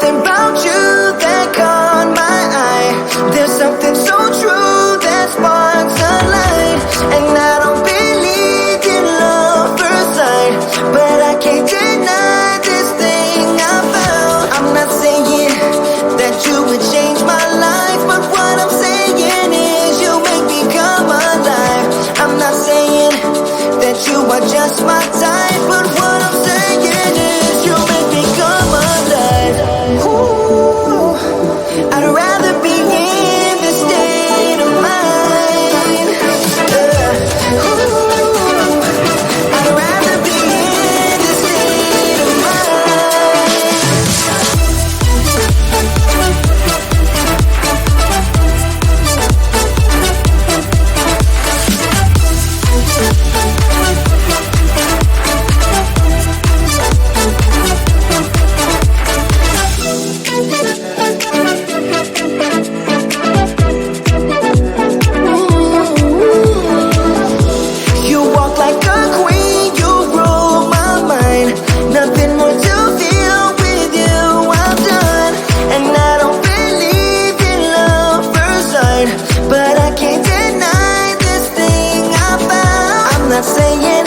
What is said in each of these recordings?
something about you that caught my eye. There's something so true that sparks a light. And I don't believe in love first sight, but I can't deny this thing I found. I'm not saying that you would change my life, but what I'm saying is you make me come alive. I'm not saying that you are just my type, but what I'm saying is you make me come alive. Ooh, I'd rather be in this state of mind. Ooh, I'd rather be in this state of mind. You walk like a queen, you rule my mind. Nothing more to feel with you, I'm done. And I don't believe in love first sight, but I can't deny this thing I found. I'm not saying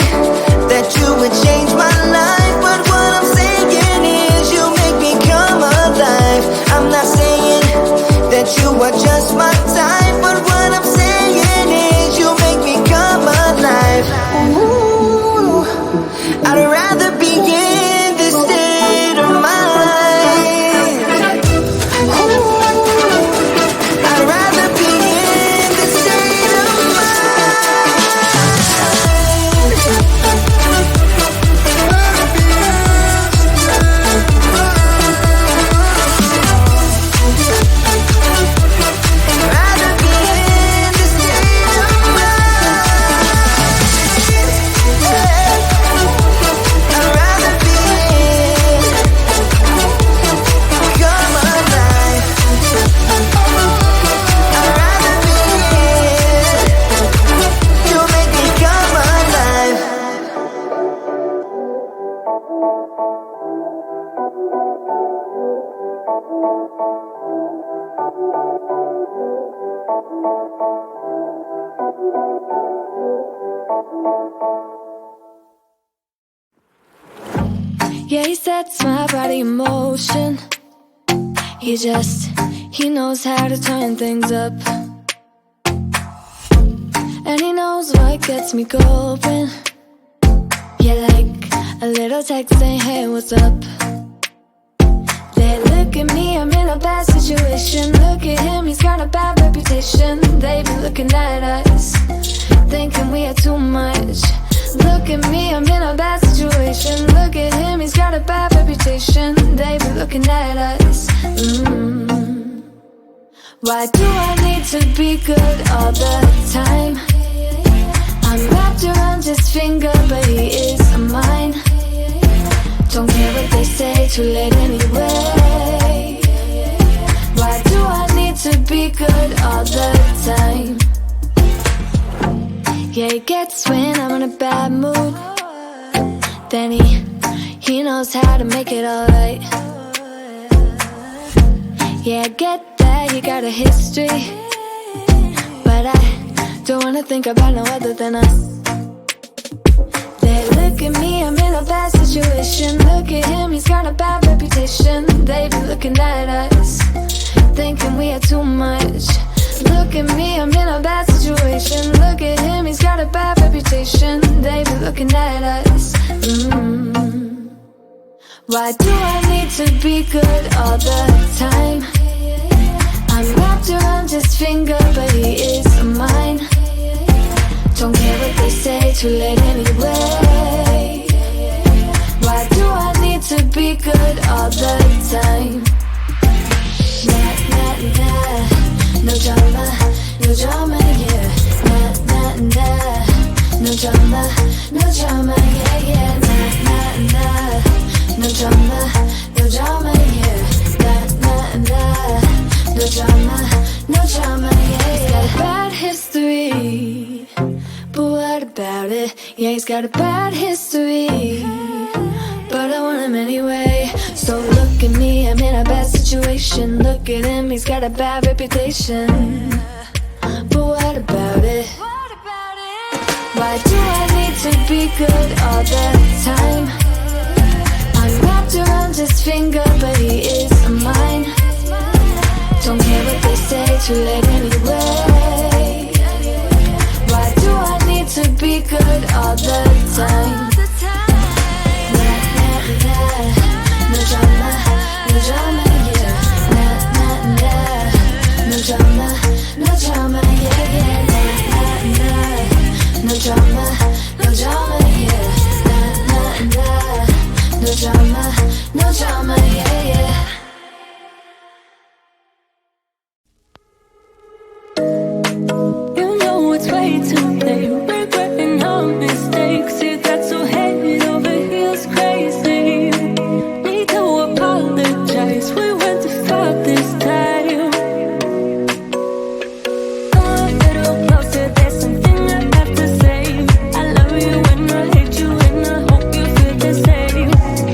that you would change my life, but what I'm saying is you make me come alive. I'm not saying that you are just my type, but what I'm saying is you make me come alive. Ooh, I'd rather be in this state of mind. Ooh, I'd rather be in this state of rather be in this state of I'd rather be in, come alive. I'd rather be in, you make me come alive. Yeah, he sets my body in motion. He knows how to turn things up. And he knows what gets me going. Yeah, like a little text saying, hey, what's up? They look at me, I'm in a bad situation. Look at him, he's got a bad reputation. They be looking at us, thinking we are too much. Look at me, I'm in a bad situation. Look at him, he's got a bad reputation. They be looking at us. Why do I need to be good all the time? I'm wrapped around his finger, but he is mine. Don't care what they say, too late anyway. Why do I need to be good all the time? Yeah, he gets when I'm in a bad mood. Then he knows how to make it alright. Yeah, I get that he got a history, but I don't wanna think about no other than us. They look at me, I'm in a bad situation. Look at him, he's got a bad reputation. They be looking at us, thinking we are too much. Look at me, I'm in a bad situation. Look at him, he's got a bad reputation. They be looking at us. Why do I need to be good all the time? I'm wrapped around his finger, but he is mine. Don't care what they say, too late anyway. Why do I need to be good all the time? Nah, nah, nah. No drama, no drama, yeah. Nah, nah, nah. No drama, no drama, yeah, yeah. Nah, nah, nah. No drama, no drama, yeah. Nah, nah, nah. No drama, no drama, yeah, yeah. He's got a bad history, but what about it? Yeah, he's got a bad history, but I want him anyway. So look at me, I'm in a bad situation. Look at him, he's got a bad reputation. But what about it? Why do I need to be good all the time? I'm wrapped around his finger, but he is mine. Don't care what they say, too late anyway. Why do I need to be good all the time? Nah, nah, nah. No drama, no drama, yeah. Nah, nah, nah. No drama, no drama, yeah, yeah. Nah, nah, nah. No drama, no drama, yeah. Nah, nah, nah. No drama, no drama, yeah, yeah. You know it's way too late, regretting our mistakes. It got so head over heels crazy. Need to apologize, we went too far this time. Come a little closer, there's something I have to say. I love you and I hate you and I hope you feel the same.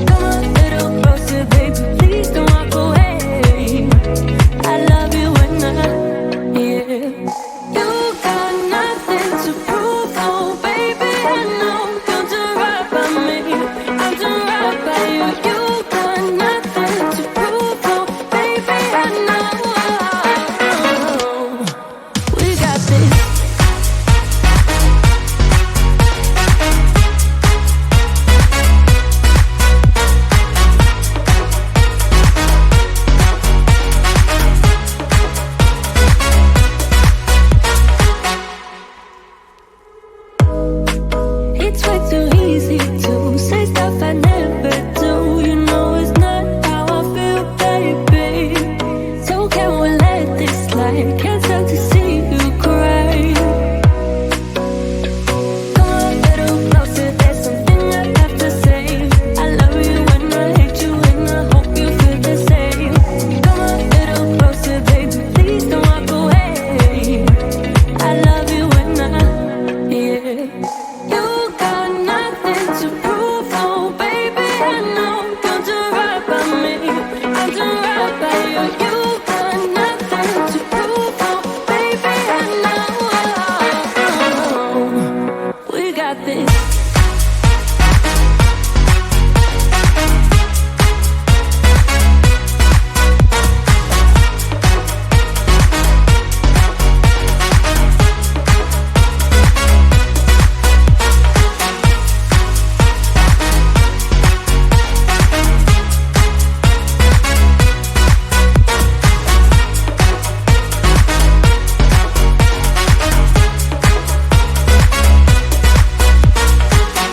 Come a little closer, baby, please don't walk away. I love you and yeah. You got nothing to prove, oh baby, I know. You're doing right by me, I'm doing right by you. You got nothing to prove, oh baby, I know. We got this. It's way too easy to say stuff I never do. You know it's not how I feel, baby. So can we let this slide? Can't stand to see you cry. Come a little closer, there's something I have to say. I love you and I hate you and I hope you feel the same. Come a little closer, baby, please don't walk away. I love you and yeah. You got nothing to prove, oh baby, I know. You're doing right by me, I'm doing right by you. You got nothing to prove, oh baby, I know. We got this.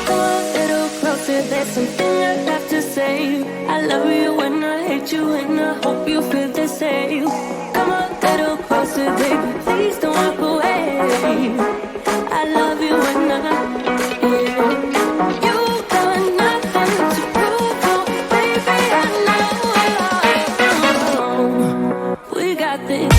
Come a little closer, there's something I have to say. I love you and I hate you and I hope you feel the same. Come a little closer, baby, please don't walk away. I love you and yeah. You got nothing to prove, oh baby, I know. We got this.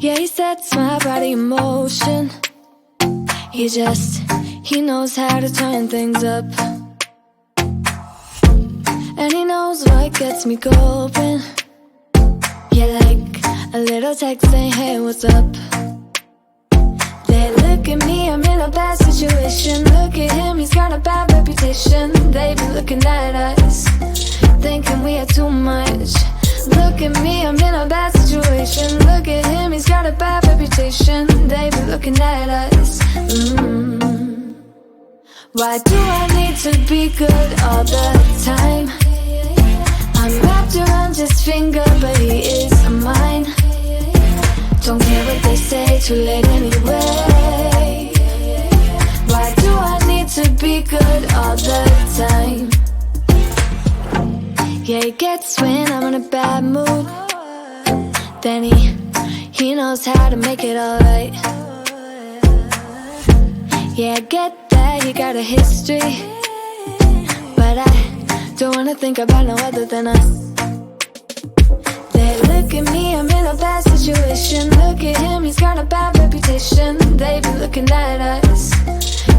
Yeah, he sets my body in motion. He knows how to turn things up. And he knows what gets me going. Yeah, like a little text saying, hey, what's up? They look at me, I'm in a bad situation. Look at him, he's got a bad reputation. They be looking at us, thinking we are too much. Look at me, I'm in a bad situation. Look at him, he's got a bad reputation. They be looking at us. Why do I need to be good all the time? I'm wrapped around his finger, but he is mine. Don't care what they say, too late anyway. Why do I need to be good all the time? Yeah, he gets when I'm in a bad mood. Then he knows how to make it alright. Yeah, I get that he got a history, but I don't wanna think about no other than us. They look at me, I'm in a bad situation. Look at him, he's got a bad reputation. They be looking at us,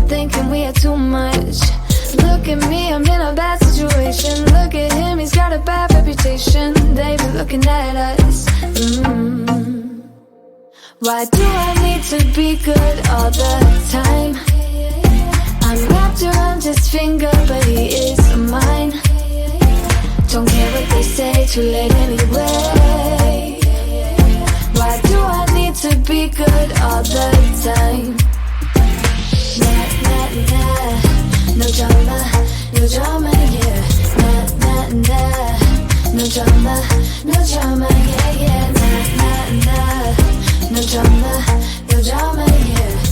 thinking we are too much. Look at me, I'm in a bad situation. Look at him, he's got a bad reputation. They be looking at us. Why do I need to be good all the time? I'm wrapped around his finger, but he is mine. Don't care what they say, too late anyway. Why do I need to be good all the time? Nah, nah, nah. No drama, yeah. Nah, nah, nah. No drama, yeah, yeah. Nah, nah, nah. No drama, yeah.